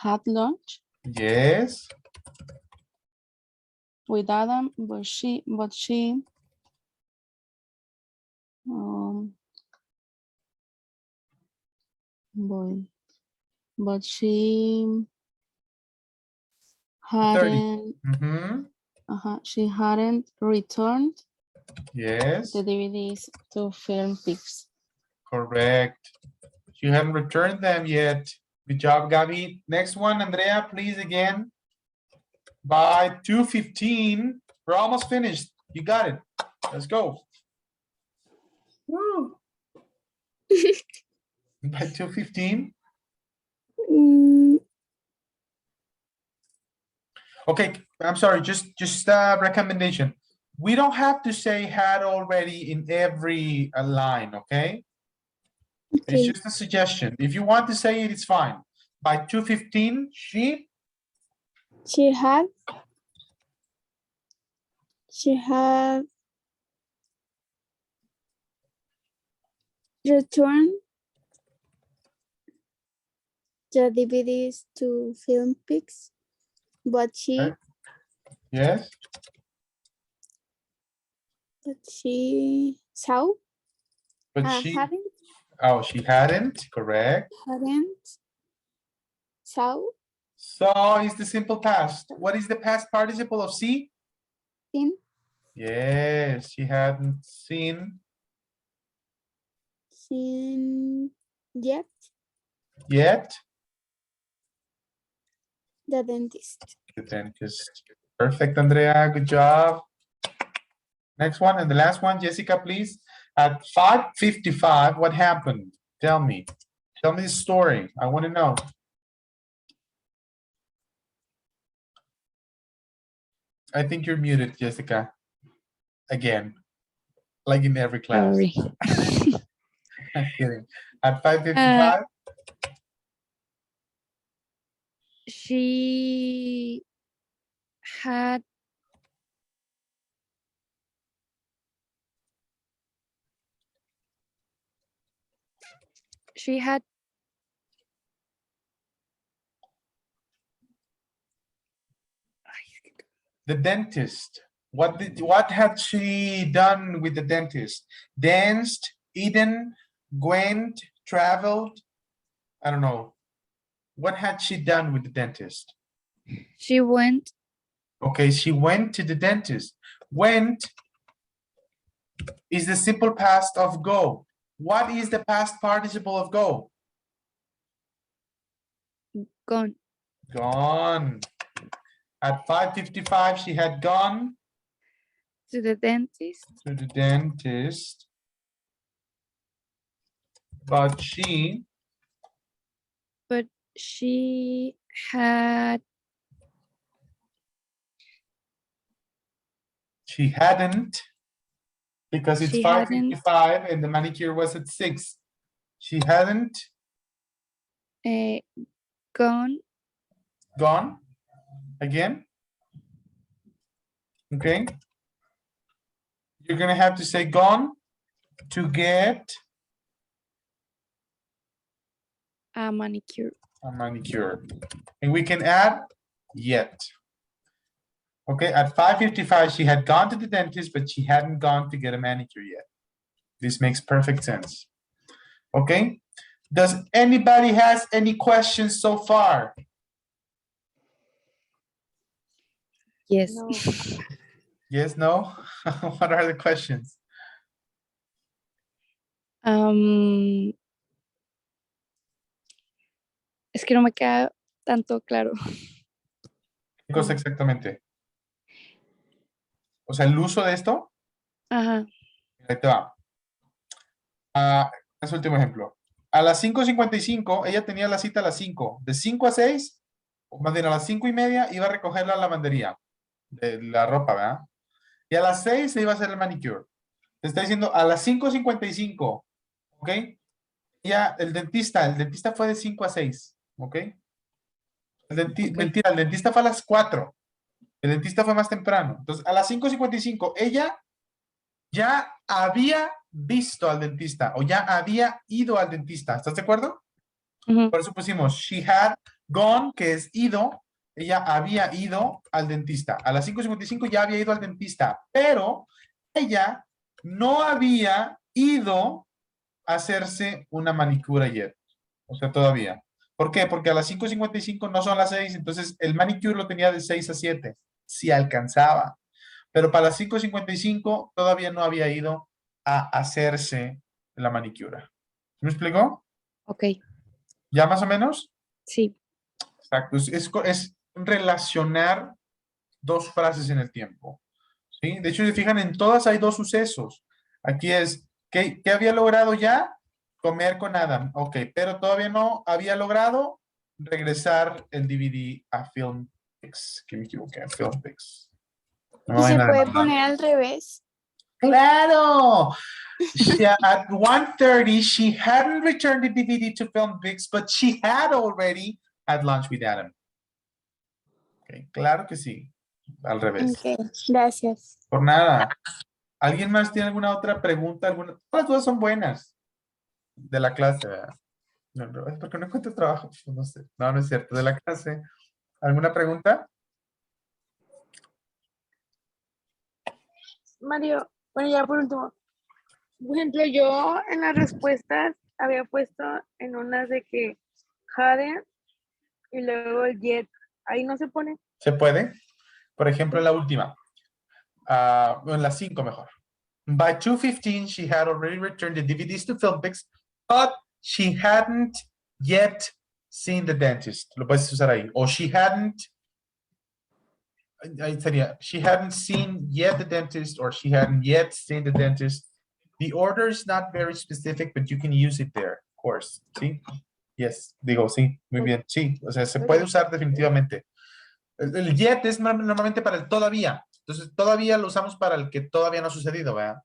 [SPEAKER 4] had lunch
[SPEAKER 1] Yes.
[SPEAKER 4] with Adam, but she boy, but she
[SPEAKER 1] 30.
[SPEAKER 4] hadn't she hadn't returned
[SPEAKER 1] Yes.
[SPEAKER 4] the DVDs to Film Pix.
[SPEAKER 1] Correct. You haven't returned them yet. Good job, Gabby. Next one, Andrea, please again. By 2:15, we're almost finished. You got it. Let's go. Woo. By 2:15.
[SPEAKER 2] Mm,
[SPEAKER 1] Okay, I'm sorry, just recommendation. We don't have to say had already in every line, okay? It's
[SPEAKER 2] okay.
[SPEAKER 1] just a suggestion. If you want to say it, it's fine. By 2:15, she
[SPEAKER 2] She had returned the DVDs to Film Pix, but
[SPEAKER 1] Okay. Yes.
[SPEAKER 2] saw
[SPEAKER 1] But she
[SPEAKER 2] hadn't
[SPEAKER 1] correct.
[SPEAKER 2] saw
[SPEAKER 1] So is the simple past. What is the past participle of see?
[SPEAKER 2] seen
[SPEAKER 1] Yes, she hadn't seen
[SPEAKER 2] seen yet
[SPEAKER 1] Yet,
[SPEAKER 2] the dentist.
[SPEAKER 1] the dentist. Perfect, Andrea. Good job. Next one and the last one, Jessica, please. At 5:55, what happened? Tell me. Tell me the story. I want to know. I think you're muted, Jessica. Again, like in every class.
[SPEAKER 3] Sorry.
[SPEAKER 1] I'm kidding. At 5:55,
[SPEAKER 3] She had she had
[SPEAKER 1] the dentist. What had she done with the dentist? Danced, eaten, went, traveled. I don't know. What had she done with the dentist?
[SPEAKER 3] she went
[SPEAKER 1] Okay, she went to the dentist. Went is the simple past of go. What is the past participle of go?
[SPEAKER 3] gone
[SPEAKER 1] Gone. At 5:55, she had gone
[SPEAKER 3] to the dentist,
[SPEAKER 1] to the dentist, but she
[SPEAKER 3] but she had
[SPEAKER 1] hadn't, because it's
[SPEAKER 3] She hadn't-
[SPEAKER 1] 5:55 and the manicure was at 6. She hadn't
[SPEAKER 3] gone
[SPEAKER 1] gone again. Okay. You're gonna have to say gone to get
[SPEAKER 3] a manicure.
[SPEAKER 1] a manicure. And we can add yet. Okay, at 5:55, she had gone to the dentist, but she hadn't gone to get a manicure yet. This makes perfect sense. Okay, does anybody has any questions so far?
[SPEAKER 3] Yes.
[SPEAKER 5] No.
[SPEAKER 1] Yes, no? What are the questions?
[SPEAKER 3] Es que no me queda tanto claro.
[SPEAKER 1] ¿Qué cosa exactamente? O sea, el uso de esto.
[SPEAKER 3] Ajá.
[SPEAKER 1] Ahí te va. Es último ejemplo. A las 5:55, ella tenía la cita a las 5. De 5 a 6, o más bien a las 5:30, iba a recoger la lavandería de la ropa, ¿verdad? Y a las 6 se iba a hacer el manicure. Te está diciendo a las 5:55, ¿ok? Ya, el dentista fue de 5 a 6, ¿ok? Mentira, el dentista fue a las 4. El dentista fue más temprano. Entonces, a las 5:55, ella ya había visto al dentista o ya había ido al dentista. ¿Estás de acuerdo?
[SPEAKER 3] Ujú.
[SPEAKER 1] Por eso pusimos she had gone, que es ido. Ella había ido al dentista. A las 5:55 ya había ido al dentista, pero ella no había ido a hacerse una manicura ayer. O sea, todavía. ¿Por qué? Porque a las 5:55 no son las 6, entonces el manicure lo tenía de 6 a 7. Si alcanzaba. Pero para las 5:55 todavía no había ido a hacerse la manicura. ¿Me explicó?
[SPEAKER 3] Ok,
[SPEAKER 1] ¿Ya más o menos?
[SPEAKER 3] sí.
[SPEAKER 1] Exacto. Es relacionar dos frases en el tiempo. ¿Sí? De hecho, si fijan, en todas hay dos sucesos. Aquí es, ¿qué había logrado ya? Comer con Adam. Ok, pero todavía no había logrado regresar el DVD a Filmpix. Que me equivoqué, a Filmpix. No me
[SPEAKER 2] Y se
[SPEAKER 1] vayan a
[SPEAKER 2] puede
[SPEAKER 1] demandar.
[SPEAKER 2] poner al revés.
[SPEAKER 1] ¡Claro! At 1:30, she hadn't returned the DVD to Filmpix, but she had already had lunch with Adam. Okay, claro que sí. Al revés.
[SPEAKER 2] Ok, gracias.
[SPEAKER 1] Por nada. ¿Alguien más tiene alguna otra pregunta? Todas las dudas son buenas de la clase, ¿verdad? No, es porque no encuentro trabajo. Pues no sé. No, no es cierto. De la clase. ¿Alguna pregunta?
[SPEAKER 5] Mario, bueno, ya por último. Por ejemplo, yo en las respuestas había puesto en unas de que hadn't y luego el yet. Ahí no se pone.
[SPEAKER 1] ¿Se puede? Por ejemplo, en la última. En la 5 mejor. By 2:15, she had already returned the DVDs to Filmpix, But she hadn't yet seen the dentist. Lo puedes usar ahí. O she hadn't, ahí sería, she hadn't seen yet the dentist, or she hadn't yet seen the dentist. The order is not very specific, but you can use it there, of course. ¿Sí? Yes, digo, sí, muy bien. Sí, o sea, se puede usar definitivamente. El yet es normalmente para el todavía. Entonces, todavía lo usamos para el que todavía no ha sucedido, ¿verdad?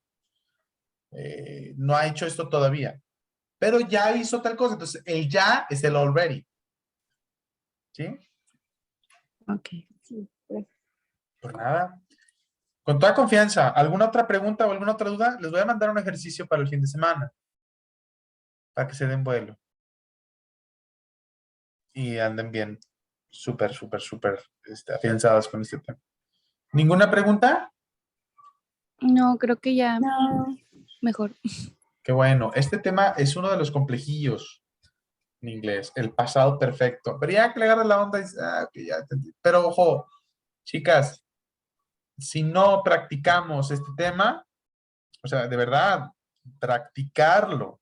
[SPEAKER 1] No ha hecho esto todavía. Pero ya hizo tal cosa. Entonces, el ya es el already. ¿Sí?
[SPEAKER 3] Ok.
[SPEAKER 5] Sí, gracias.
[SPEAKER 1] Por nada. Con toda confianza. ¿Alguna otra pregunta o alguna otra duda? Les voy a mandar un ejercicio para el fin de semana. Para que se den vuelo. Y anden bien. Súper afianzadas con este tema. ¿Ninguna pregunta?
[SPEAKER 3] No, creo que ya
[SPEAKER 2] No.
[SPEAKER 3] mejor.
[SPEAKER 1] Qué bueno. Este tema es uno de los complejillos en inglés. El pasado perfecto. Pero ya que le agarras la onda, dices, ok, ya entendí. Pero ojo, chicas, si no practicamos este tema, o sea, de verdad, practicarlo.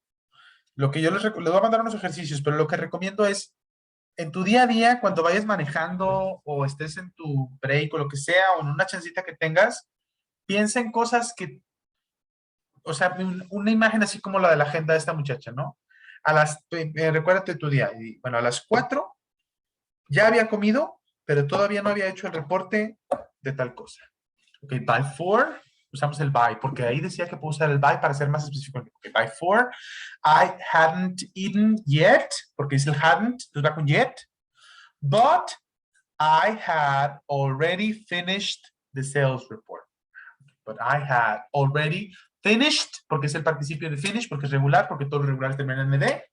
[SPEAKER 1] Lo que yo les voy a mandar unos ejercicios, pero lo que recomiendo es, en tu día a día, cuando vayas manejando o estés en tu break o lo que sea, o en una chancita que tengas, piensa en cosas que, o sea, una imagen así como la de la agenda de esta muchacha, ¿no? Recuérdate tu día. Y, bueno, a las 4 ya había comido, pero todavía no había hecho el reporte de tal cosa. Ok, by 4, usamos el by, porque ahí decía que puedo usar el by para ser más específico. Okay, by 4, I hadn't eaten yet, porque dice el hadn't, entonces va con yet, but I had already finished the sales report. But I had already finished, porque es el participio de finish, porque es regular, porque todo regular termina en MD,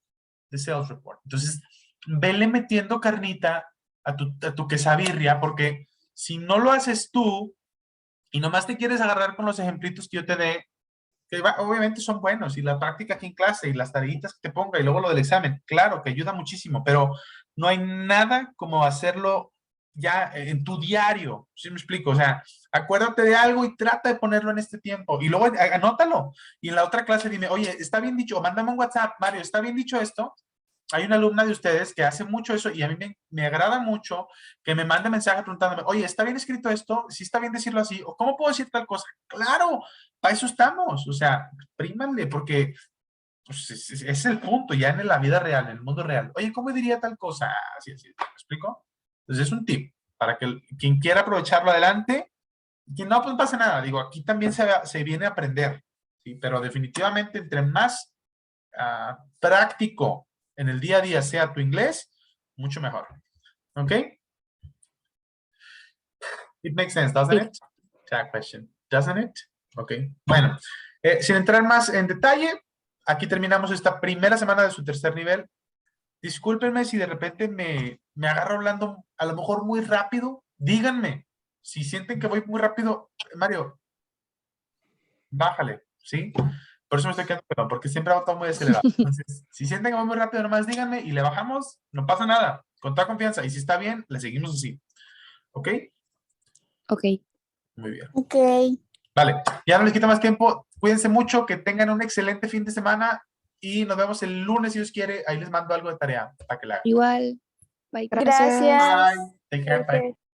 [SPEAKER 1] the sales report. Entonces, vele metiendo carnita a tu quesabirria, porque si no lo haces tú y nomás te quieres agarrar con los ejemplitos que yo te dé, que obviamente son buenos, y la práctica aquí en clase y las tareitas que te ponga y luego lo del examen, claro que ayuda muchísimo, pero no hay nada como hacerlo ya en tu diario, ¿sí me explico? O sea, acuérdate de algo y trata de ponerlo en este tiempo y luego anótalo, y en la otra clase dime, oye, está bien dicho, o mándame un WhatsApp, Mario, ¿está bien dicho esto? Hay una alumna de ustedes que hace mucho eso y a mí me agrada mucho que me mande mensaje preguntándome, oye, ¿está bien escrito esto? ¿Sí está bien decirlo así? ¿O cómo puedo decir tal cosa? Claro, para eso estamos. O sea, prímanle, porque pues, es el punto ya en la vida real, en el mundo real. Oye, ¿cómo diría tal cosa? Así, ¿me explico? Entonces es un tip para que quien quiera aprovecharlo adelante, quien no, pues no pasa nada. Digo, aquí también se viene a aprender, ¿sí? Pero definitivamente entre más práctico en el día a día sea tu inglés, mucho mejor. ¿Ok? It makes sense, doesn't it? Tag question. Doesn't it? Ok. Bueno, sin entrar más en detalle, aquí terminamos esta primera semana de su tercer nivel. Discúlpenme si de repente me agarro hablando a lo mejor muy rápido. Díganme. Si sienten que voy muy rápido, Mario, bájale, ¿sí? Por eso me estoy quedando, porque siempre hago todo muy acelerado. Entonces, si sienten que voy muy rápido, nomás díganme y le bajamos, no pasa nada, con toda confianza. Y si está bien, le seguimos así. ¿Ok?
[SPEAKER 3] Ok.
[SPEAKER 1] Muy bien.
[SPEAKER 2] Ok.
[SPEAKER 1] Vale, ya no les quito más tiempo. Cuídense mucho, que tengan un excelente fin de semana y nos vemos el lunes si Dios quiere. Ahí les mando algo de tarea para que la hagan.
[SPEAKER 3] Igual. Bye.
[SPEAKER 4] Gracias.
[SPEAKER 2] Gracias.
[SPEAKER 1] Bye. Take care. Bye.
[SPEAKER 5] Gracias.